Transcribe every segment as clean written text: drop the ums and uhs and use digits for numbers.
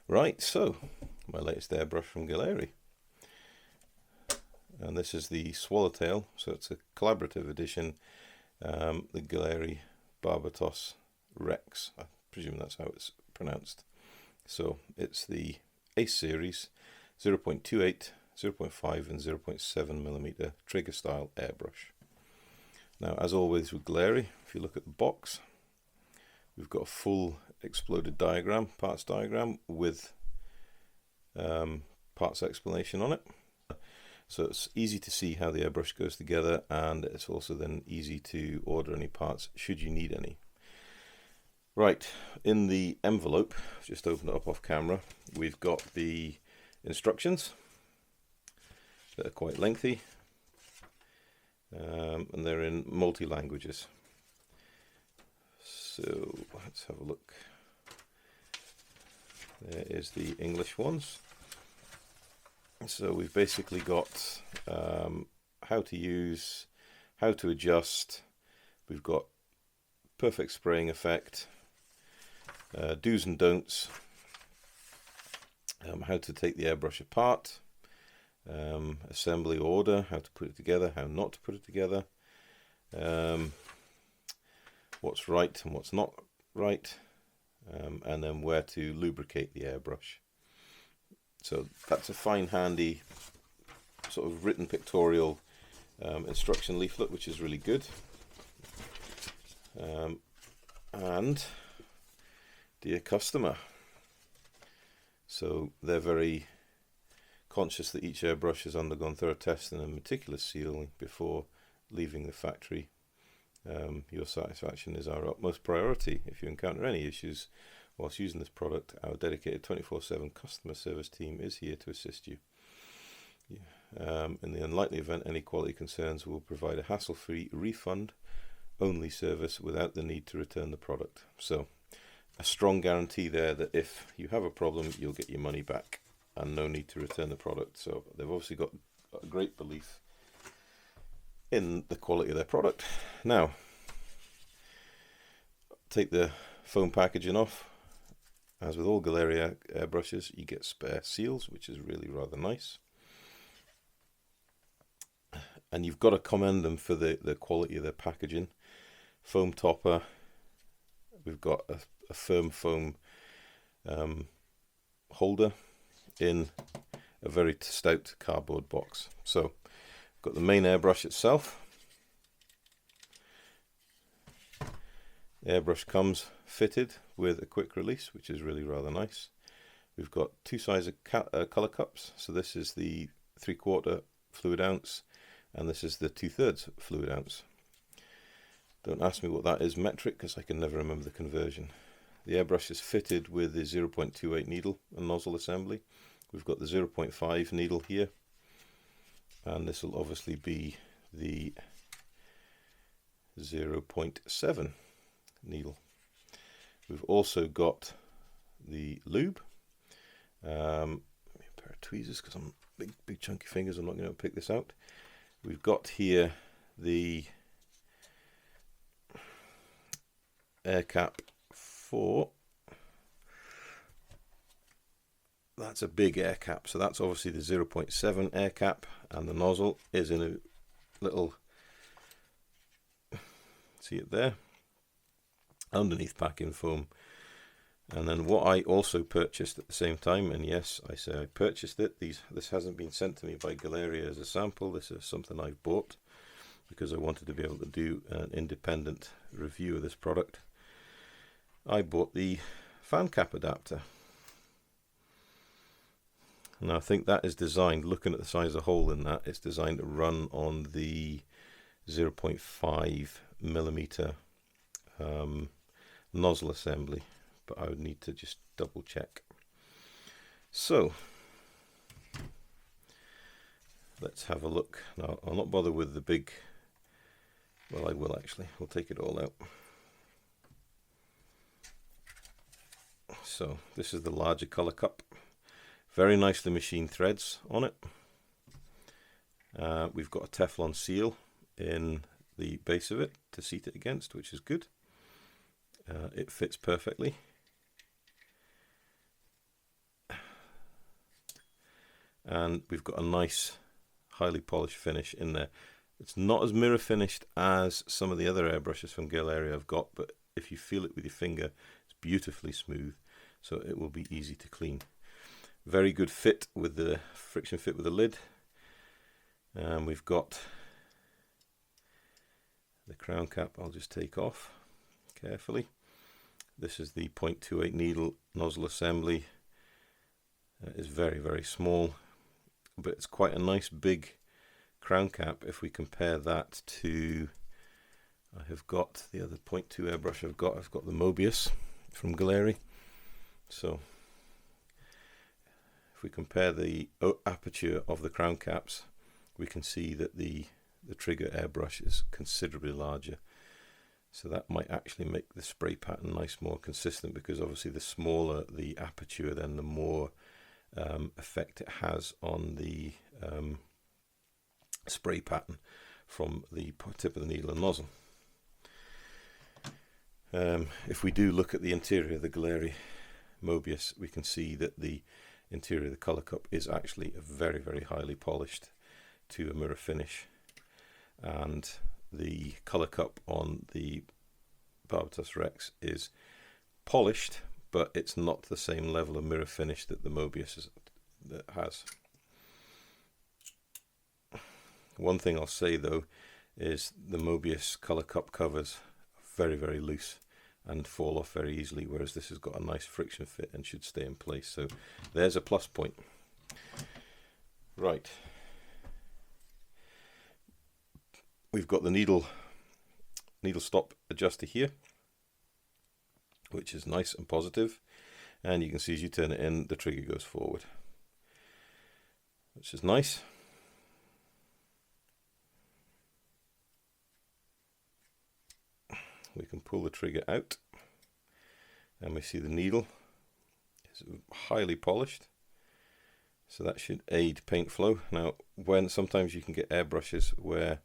Right, so my latest airbrush from Gaahleri, and this is the Swallowtail, so it's a collaborative edition, the Gaahleri Barbatos Rex. I presume that's how it's pronounced. So it's the Ace series 0.28, 0.5 and 0.7mm trigger style airbrush. Now, as always with Gaahleri, if you look at the box, we've got a full exploded diagram, parts diagram with parts explanation on it. So it's easy to see how the airbrush goes together, and it's also then easy to order any parts should you need any. Right, in the envelope, just open it up off camera, we've got the instructions that are quite lengthy, and they're in multi-languages. So let's have a look. There is the English ones. So we've basically got how to use, how to adjust. We've got perfect spraying effect, do's and don'ts, how to take the airbrush apart, assembly order, how to put it together, how not to put it together, what's right and what's not right, and then where to lubricate the airbrush. So that's a fine, handy sort of written pictorial instruction leaflet, which is really good. And dear customer, so they're very conscious that each airbrush has undergone thorough testing and meticulous sealing before leaving the factory. Your satisfaction is our utmost priority. If you encounter any issues whilst using this product, our dedicated 24/7 customer service team is here to assist you. In the unlikely event any quality concerns, we'll provide a hassle-free refund-only service without the need to return the product. So a strong guarantee there that if you have a problem, you'll get your money back and no need to return the product. So they've obviously got a great belief in the quality of their product. Now, take the foam packaging off. As with all Gaahleri airbrushes, you get spare seals, which is really rather nice. And you've got to commend them for the quality of their packaging. Foam topper. We've got a firm foam holder in a very stout cardboard box. So, got the main airbrush itself. The airbrush comes fitted with a quick release, which is really rather nice. We've got two sizes of colour cups. So this is the 3/4 fluid ounce, and this is the 2/3 fluid ounce. Don't ask me what that is metric, because I can never remember the conversion. The airbrush is fitted with the 0.28 needle and nozzle assembly. We've got the 0.5 needle here, and this will obviously be the 0.7 needle. We've also got the lube, a pair of tweezers because I'm big chunky fingers, I'm not going to pick this out. We've got here the air cap for, that's a big air cap, so that's obviously the 0.7 air cap, and the nozzle is in a little, see it there, underneath packing foam. And then what I also purchased at the same time, and yes, I say I purchased it, this hasn't been sent to me by Gaahleri as a sample, this is something I've bought because I wanted to be able to do an independent review of this product. I bought the fan cap adapter. Now I think that is designed, looking at the size of the hole in that, it's designed to run on the 0.5mm nozzle assembly, but I would need to just double check. So let's have a look. Now I'll not bother with the big, well, I will actually, we'll take it all out. So this is the larger colour cup, very nicely machined threads on it. We've got a Teflon seal in the base of it to seat it against, which is good. It fits perfectly. and we've got a nice highly polished finish in there. It's not as mirror finished as some of the other airbrushes from Gaahleri I've got, but if you feel it with your finger, it's beautifully smooth, so it will be easy to clean. Very good fit with the friction fit with the lid. And we've got the crown cap. I'll just take off carefully. This is the 0.28 needle nozzle assembly. It's very, very small, but it's quite a nice big crown cap if we compare that to, I have got the other 0.2 airbrush I've got the Mobius from Gaahleri. So if we compare the aperture of the crown caps, we can see that the trigger airbrush is considerably larger. So that might actually make the spray pattern nice, more consistent, because obviously the smaller the aperture, then the more effect it has on the spray pattern from the tip of the needle and nozzle. If we do look at the interior of the Gaahleri Mobius, we can see that the interior of the colour cup is actually very, very highly polished to a mirror finish, and the colour cup on the Barbatos Rex is polished, but it's not the same level of mirror finish that the Mobius has. One thing I'll say though is the Mobius colour cup covers are very, very loose and fall off very easily, whereas this has got a nice friction fit and should stay in place. So there's a plus point. Right. We've got the needle stop adjuster here, which is nice and positive, and you can see as you turn it in, the trigger goes forward, which is nice. We can pull the trigger out and we see the needle is highly polished, so that should aid paint flow. Now, sometimes you can get airbrushes where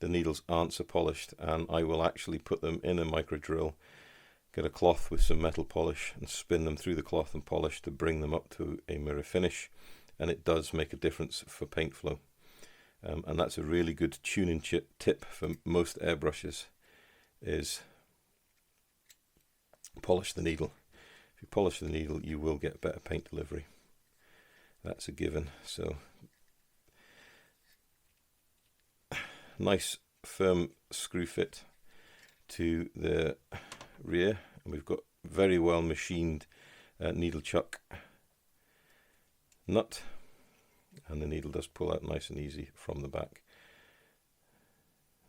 the needles aren't so polished, and I will actually put them in a micro drill, get a cloth with some metal polish and spin them through the cloth and polish to bring them up to a mirror finish, and it does make a difference for paint flow. And that's a really good tuning tip for most airbrushes, is polish the needle. If you polish the needle, you will get better paint delivery. That's a given. So nice firm screw fit to the rear, and we've got very well machined needle chuck nut, and the needle does pull out nice and easy from the back.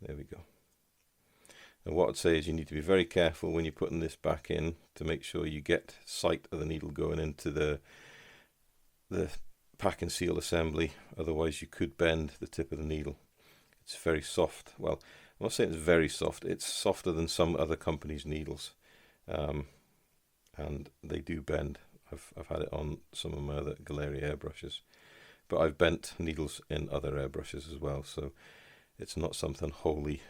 There we go. And what I'd say is you need to be very careful when you're putting this back in to make sure you get sight of the needle going into the pack and seal assembly, otherwise you could bend the tip of the needle. It's very soft. Well, I'm not saying it's very soft, it's softer than some other companies' needles, and they do bend. I've had it on some of my other Gaahleri airbrushes, but I've bent needles in other airbrushes as well, so it's not something wholly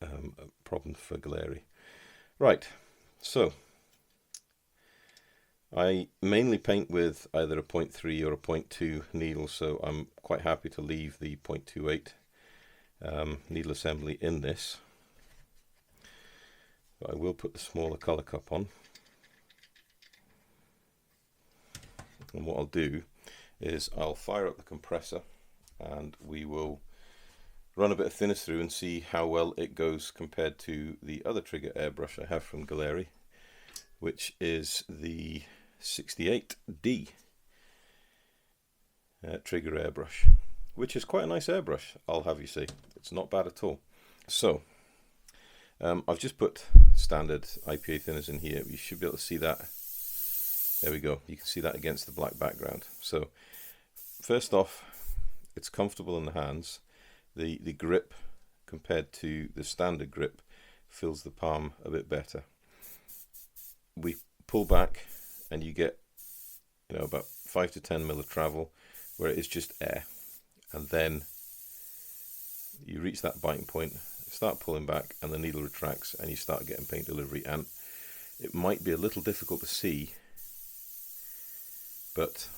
a problem for Gaahleri. Right, so I mainly paint with either a 0.3 or a 0.2 needle, so I'm quite happy to leave the 0.28 needle assembly in this. But I will put the smaller colour cup on. And what I'll do is I'll fire up the compressor and we will run a bit of thinners through and see how well it goes compared to the other trigger airbrush I have from Gaahleri, which is the 68D trigger airbrush, which is quite a nice airbrush, I'll have you say. It's not bad at all. So I've just put standard IPA thinners in here. You should be able to see that. There we go. You can see that against the black background. So first off, it's comfortable in the hands. The grip compared to the standard grip fills the palm a bit better. We pull back and you get, about 5 to 10 mil of travel where it is just air, and then you reach that biting point, start pulling back, and the needle retracts and you start getting paint delivery. And it might be a little difficult to see, but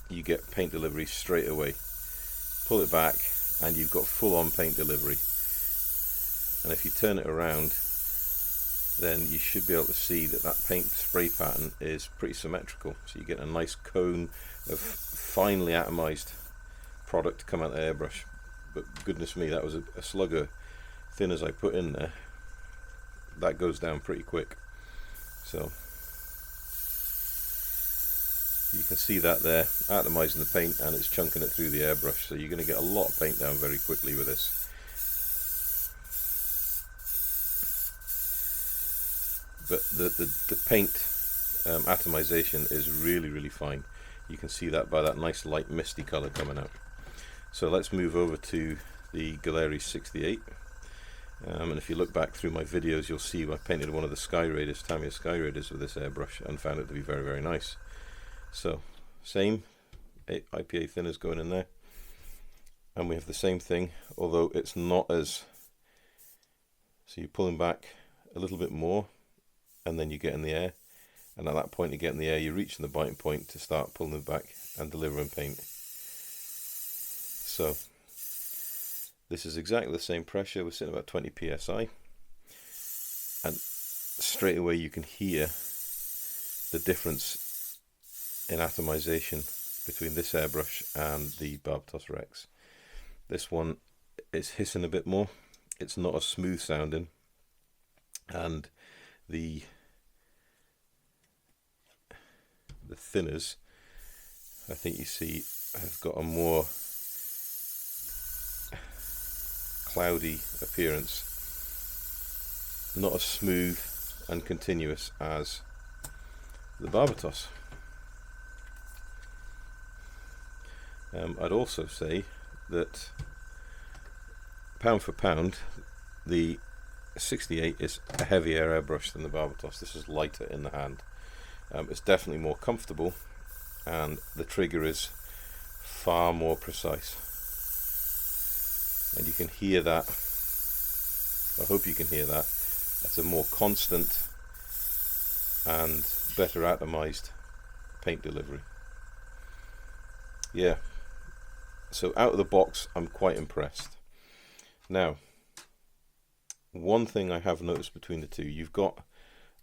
you get paint delivery straight away. Pull it back and you've got full-on paint delivery. And if you turn it around, then you should be able to see that that paint spray pattern is pretty symmetrical. So you get a nice cone of finely atomized product to come out of the airbrush. But goodness me, that was a slug of thinners I put in there. That goes down pretty quick. So you can see that there, atomizing the paint, and it's chunking it through the airbrush. So you're going to get a lot of paint down very quickly with this. But the paint atomization is really fine. You can see that by that nice light misty color coming out. So let's move over to the Gaahleri 68. And if you look back through my videos, you'll see I painted one of the Sky Raiders, Tamiya Sky Raiders, with this airbrush and found it to be very nice. So same IPA thinners going in there, and we have the same thing, although it's not as, so you're pulling back a little bit more and then you get in the air, and at that point you get in the air, you're reaching the biting point to start pulling it back and delivering paint. So this is exactly the same pressure. We're sitting about 20 psi, and straight away you can hear the difference in atomization between this airbrush and the Barbatos Rex. This one is hissing a bit more, it's not as smooth sounding, and the thinners, I think you see, have got a more cloudy appearance, not as smooth and continuous as the Barbatos. I'd also say that pound for pound, the 68 is a heavier airbrush than the Barbatos. This is lighter in the hand. It's definitely more comfortable, and the trigger is far more precise. And you can hear that. I hope you can hear that. That's a more constant and better atomized paint delivery. Yeah. So out of the box, I'm quite impressed. Now, one thing I have noticed between the two, you've got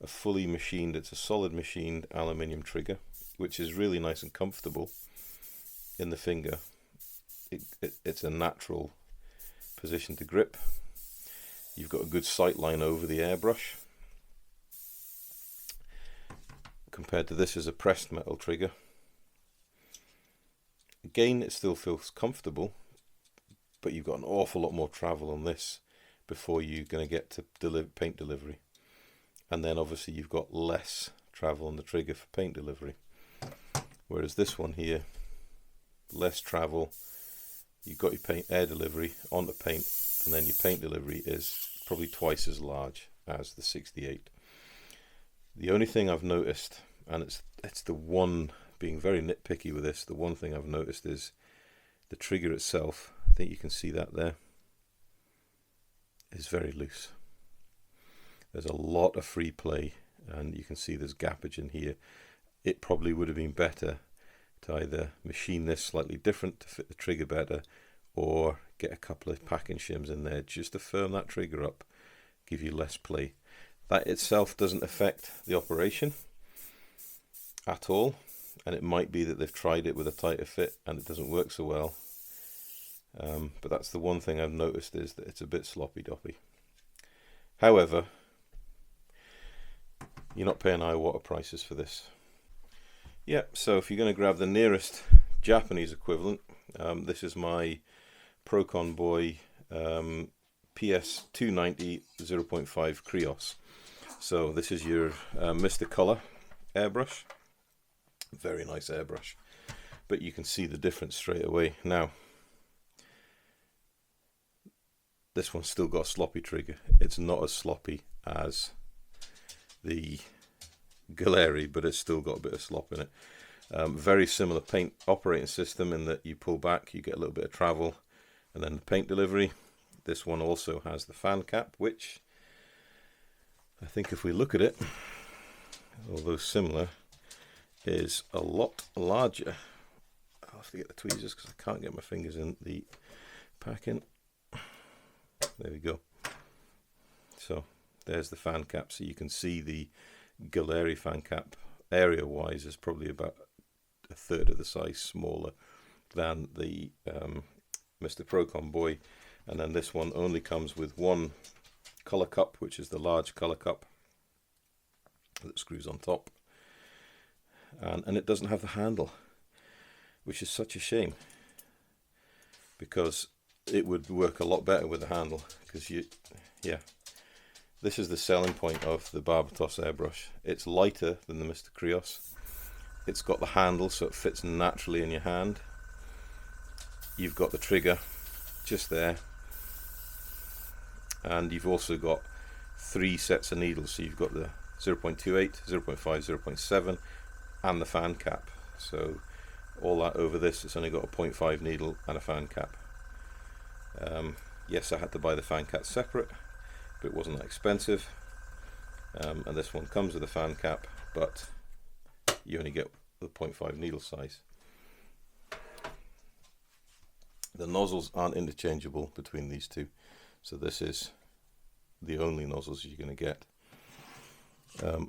a fully machined, it's a solid machined aluminium trigger, which is really nice and comfortable in the finger. It's a natural position to grip. You've got a good sight line over the airbrush. Compared to this as a pressed metal trigger. Again, it still feels comfortable, but you've got an awful lot more travel on this before you're going to get to paint delivery. And then obviously you've got less travel on the trigger for paint delivery. Whereas this one here, less travel, you've got your paint air delivery onto paint, and then your paint delivery is probably twice as large as the 68. The only thing I've noticed, and it's the one, being very nitpicky with this, the one thing I've noticed is the trigger itself, I think you can see that there, is very loose. There's a lot of free play, and you can see there's gappage in here. It probably would have been better to either machine this slightly different to fit the trigger better, or get a couple of packing shims in there just to firm that trigger up, give you less play. That itself doesn't affect the operation at all, and it might be that they've tried it with a tighter fit and it doesn't work so well. But that's the one thing I've noticed, is that it's a bit sloppy doppy. However, you're not paying high water prices for this. Yeah, so if you're going to grab the nearest Japanese equivalent, this is my Procon Boy PS290 0.5 Krios. So this is your Mr. Color airbrush. Very nice airbrush, but you can see the difference straight away. Now, this one's still got a sloppy trigger. It's not as sloppy as the Gaahleri, but it's still got a bit of slop in it. Very similar paint operating system in that you pull back, you get a little bit of travel, and then the paint delivery. This one also has the fan cap, which I think if we look at it, although similar, is a lot larger. I'll have to get the tweezers because I can't get my fingers in the packing. There we go. So there's the fan cap. So you can see the Gaahleri fan cap area-wise is probably about a third of the size smaller than the Mr. Procon Boy. And then this one only comes with one colour cup, which is the large colour cup that screws on top. And it doesn't have the handle, which is such a shame, because it would work a lot better with the handle. Because this is the selling point of the Barbatos airbrush. It's lighter than the Mr. Krios. It's got the handle, so it fits naturally in your hand. You've got the trigger just there, and you've also got 3 sets of needles. So you've got the 0.28, 0.5, 0.7, and the fan cap. So all that over this, it's only got a 0.5 needle and a fan cap. Yes, I had to buy the fan cap separate, but it wasn't that expensive. And this one comes with a fan cap, but you only get the 0.5 needle size. The nozzles aren't interchangeable between these two, so this is the only nozzles you're going to get.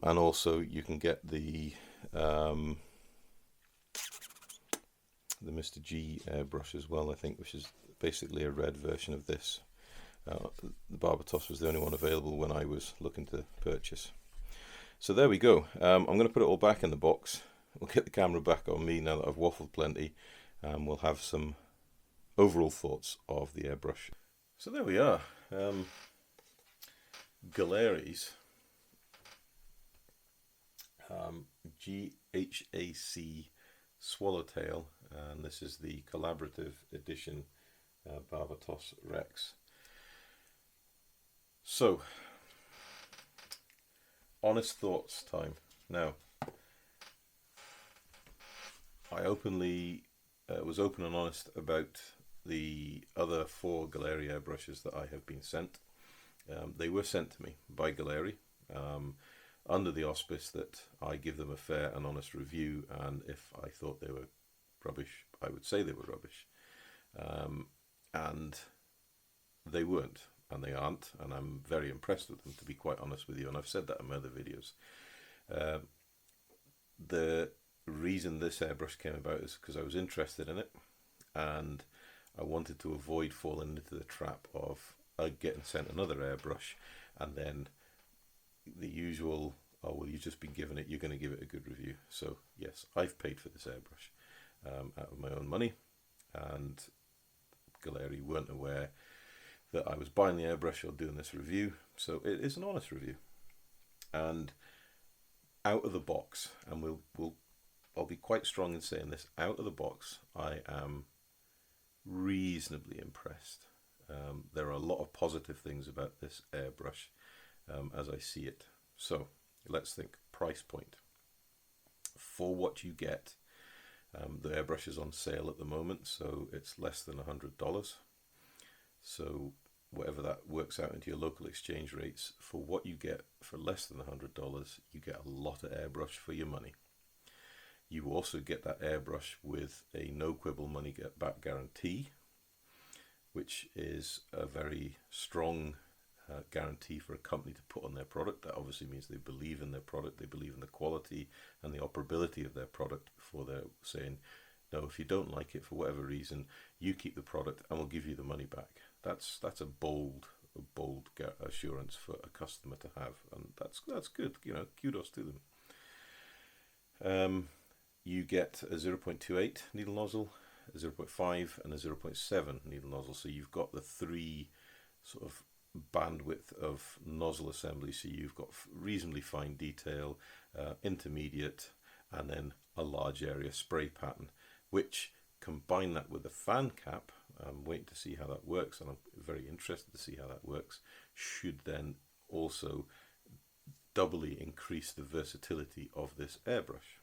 And also you can get the Mr. G airbrush as well, I think, which is basically a red version of this. The Barbatos was the only one available when I was looking to purchase. So there we go. I'm going to put it all back in the box. We'll get the camera back on me now that I've waffled plenty, and we'll have some overall thoughts of the airbrush. So there we are. Gaahlerie's GHAC Swallowtail, and this is the collaborative edition Barbatos Rex. So, honest thoughts time. Now, I openly was open and honest about the other 4 Gaahleri airbrushes that I have been sent. They were sent to me by Gaahleri under the auspice that I give them a fair and honest review, and if I thought they were rubbish, I would say they were rubbish. And they weren't, and they aren't, and I'm very impressed with them, to be quite honest with you, and I've said that in my other videos. The reason this airbrush came about is because I was interested in it, and I wanted to avoid falling into the trap of getting sent another airbrush and then the usual, oh well, you've just been given it, you're going to give it a good review. So yes, I've paid for this airbrush out of my own money, and Gaahleri weren't aware that I was buying the airbrush or doing this review, so it is an honest review. And out of the box, and I'll be quite strong in saying this, out of the box I am reasonably impressed. There are a lot of positive things about this airbrush as I see it. So let's think price point. For what you get, the airbrush is on sale at the moment, so it's less than $100. So whatever that works out into your local exchange rates, for what you get for less than $100, you get a lot of airbrush for your money. You also get that airbrush with a no quibble money back guarantee, which is a very strong guarantee for a company to put on their product. That obviously means they believe in their product, they believe in the quality and the operability of their product before they're saying, no, if you don't like it for whatever reason, you keep the product and we'll give you the money back. That's a bold assurance for a customer to have, and that's good. You know, kudos to them. You get a 0.28 needle nozzle, a 0.5 and a 0.7 needle nozzle. So you've got the 3 sort of bandwidth of nozzle assembly. So you've got reasonably fine detail, intermediate, and then a large area spray pattern, which combine that with the fan cap. I'm waiting to see how that works, and I'm very interested to see how that works. Should then also doubly increase the versatility of this airbrush.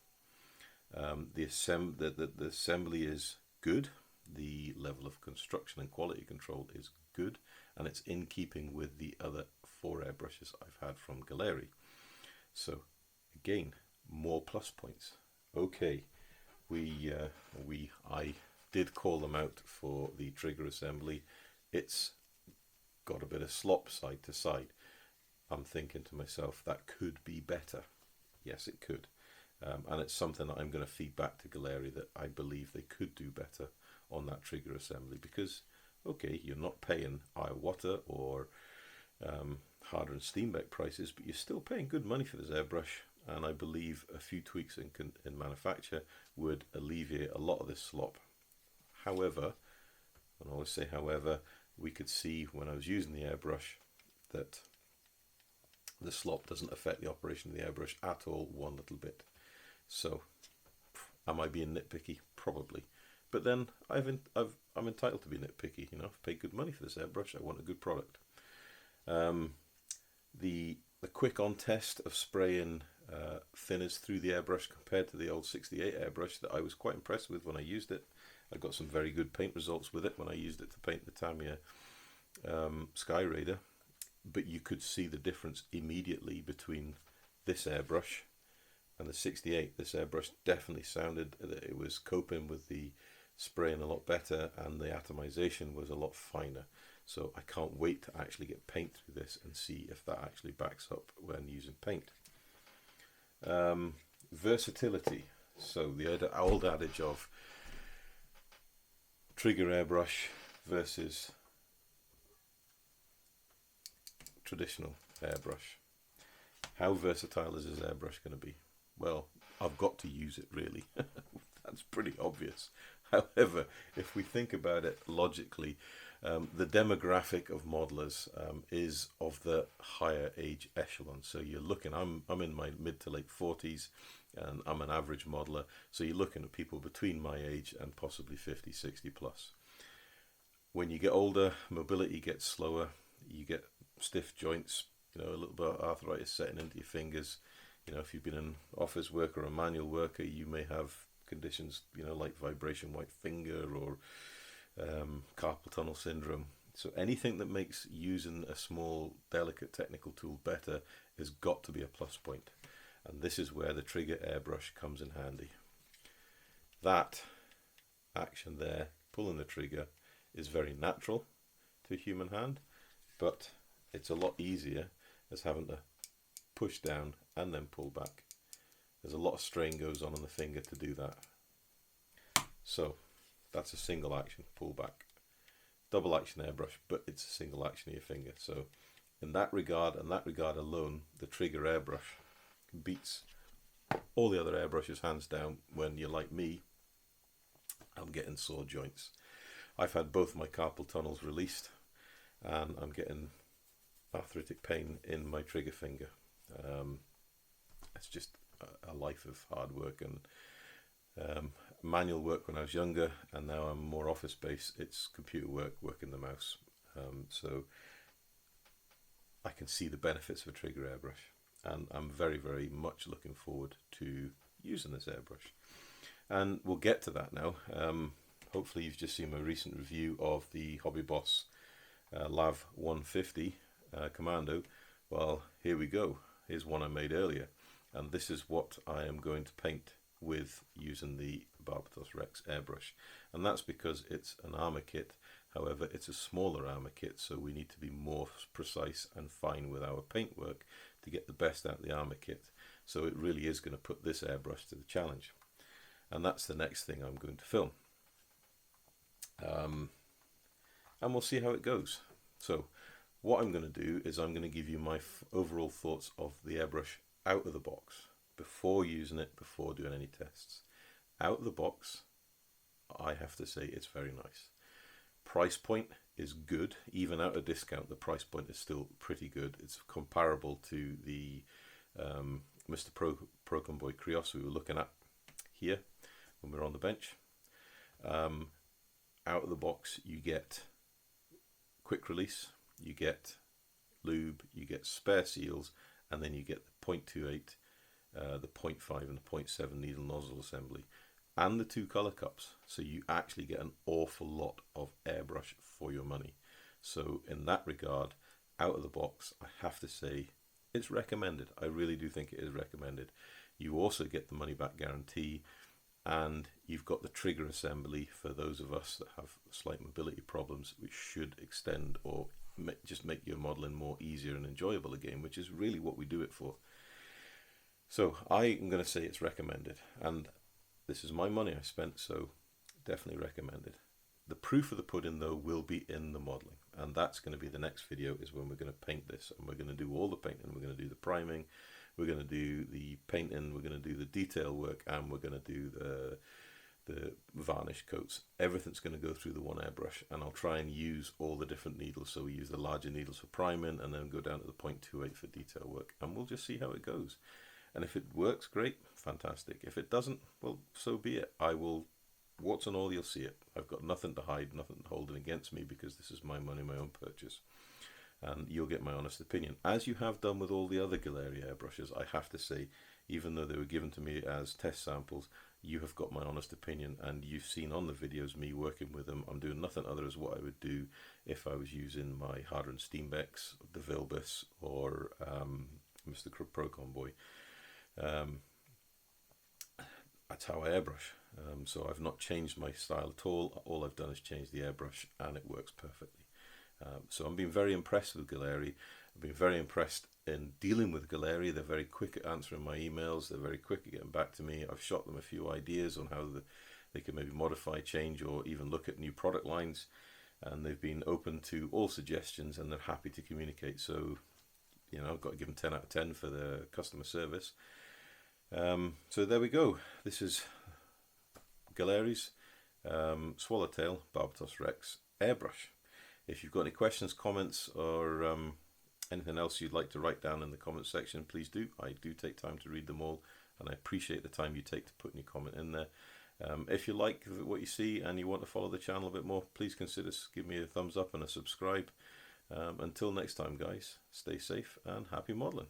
The assembly is good. the level of construction and quality control is good, and it's in keeping with the other 4 airbrushes I've had from Gaahleri. So again, more plus points. Okay, I did call them out for the trigger assembly. It's got a bit of slop side to side. I'm thinking to myself, that could be better. Yes, it could. And it's something that I'm going to feed back to Gaahleri, that I believe they could do better on that trigger assembly, because, okay, you're not paying Iwata or Harder and Steenbeck prices, but you're still paying good money for this airbrush, and I believe a few tweaks in manufacture would alleviate a lot of this slop. However, and I always say however, we could see when I was using the airbrush that the slop doesn't affect the operation of the airbrush at all, one little bit. So, am I being nitpicky? Probably. But then I'm entitled to be nitpicky. You know, I've paid good money for this airbrush. I want a good product. The quick on test of spraying thinners through the airbrush compared to the old 68 airbrush, that I was quite impressed with when I used it. I got some very good paint results with it when I used it to paint the Tamiya Sky Raider. But you could see the difference immediately between this airbrush and the 68. This airbrush definitely sounded that it was coping with the spraying a lot better, and the atomization was a lot finer. So I can't wait to actually get paint through this and see if that actually backs up when using paint. Versatility. So the old adage of trigger airbrush versus traditional airbrush. How versatile is this airbrush going to be? Well, I've got to use it, really. That's pretty obvious. However, if we think about it logically, the demographic of modelers is of the higher age echelon. So you're looking, I'm in my mid to late 40s, and I'm an average modeler. So you're looking at people between my age and possibly 50, 60 plus. When you get older, mobility gets slower. You get stiff joints, you know, a little bit of arthritis setting into your fingers. You know, if you've been an office worker or a manual worker, you may have conditions, you know, like vibration white finger or carpal tunnel syndrome. So anything that makes using a small, delicate technical tool better has got to be a plus point. And this is where the trigger airbrush comes in handy. That action there, pulling the trigger, is very natural to a human hand, but it's a lot easier as having to push down and then pull back. There's a lot of strain goes on the finger to do that. So that's a single action pull back. Double action airbrush, but it's a single action of your finger. So in that regard, and that regard alone, the trigger airbrush beats all the other airbrushes hands down. When you're like me, I'm getting sore joints. I've had both my carpal tunnels released, and I'm getting arthritic pain in my trigger finger. It's just a life of hard work and manual work when I was younger, and now I'm more office based. It's computer work, working the mouse. So I can see the benefits of a trigger airbrush, and I'm very, very much looking forward to using this airbrush. And we'll get to that now. Hopefully you've just seen my recent review of the Hobby Boss Lav 150 Commando. Well, here we go. Here's one I made earlier, and this is what I am going to paint with using the Barbatos Rex airbrush. And that's because it's an armor kit. However, it's a smaller armor kit, so we need to be more precise and fine with our paint work to get the best out of the armor kit. So it really is going to put this airbrush to the challenge, and that's the next thing I'm going to film. And we'll see how it goes. So what I'm going to do is I'm going to give you my overall thoughts of the airbrush out of the box, before using it, before doing any tests. Out of the box, I have to say it's very nice. Price point is good. Even out of discount, the price point is still pretty good. It's comparable to the Mr. Pro Convoy Krios we were looking at here when we were on the bench. Out of the box, you get quick release, you get lube, you get spare seals, and then you get the 0.28, the 0.5 and the 0.7 needle nozzle assembly. and the 2 colour cups. So you actually get an awful lot of airbrush for your money. So in that regard, out of the box, I have to say it's recommended. I really do think it is recommended. You also get the money back guarantee, and you've got the trigger assembly for those of us that have slight mobility problems, which should extend or just make your modeling more easier and enjoyable again, which is really what we do it for. So I am going to say it's recommended, and this is my money I spent, so definitely recommended. The proof of the pudding though will be in the modeling, and that's going to be the next video, is when we're going to paint this, and we're going to do all the painting. We're going to do the priming, we're going to do the painting, we're going to do the detail work, and we're going to do the varnish coats. Everything's going to go through the one airbrush, and I'll try and use all the different needles. So we use the larger needles for priming, and then go down to the 0.28 for detail work, and we'll just see how it goes. And if it works, great, fantastic. If it doesn't, well, so be it. I will, warts and all, you'll see it. I've got nothing to hide, nothing holding against me, because this is my money, my own purchase. And you'll get my honest opinion, as you have done with all the other Gaahleri airbrushes. I have to say, even though they were given to me as test samples, you have got my honest opinion, and you've seen on the videos me working with them. I'm doing nothing other as what I would do if I was using my Harder & Steenbecks, the Vilbus, or Mr. Pro Convoy. That's how I airbrush. So I've not changed my style at all. All I've done is change the airbrush, and it works perfectly. So I'm being very impressed with Gaahleri. I've been very impressed in dealing with Gaahleri. They're very quick at answering my emails. They're very quick at getting back to me. I've shot them a few ideas on how they can maybe modify, change, or even look at new product lines. And they've been open to all suggestions, and they're happy to communicate. So, you know, I've got to give them 10 out of 10 for their customer service. So there we go. This is Gaahleri Swallowtail Barbatos Rex airbrush. If you've got any questions, comments, or anything else you'd like to write down in the comment section, please do. I do take time to read them all, and I appreciate the time you take to put your comment in there. If you like what you see and you want to follow the channel a bit more, please consider give me a thumbs up and a subscribe. Until next time, guys, stay safe and happy modeling.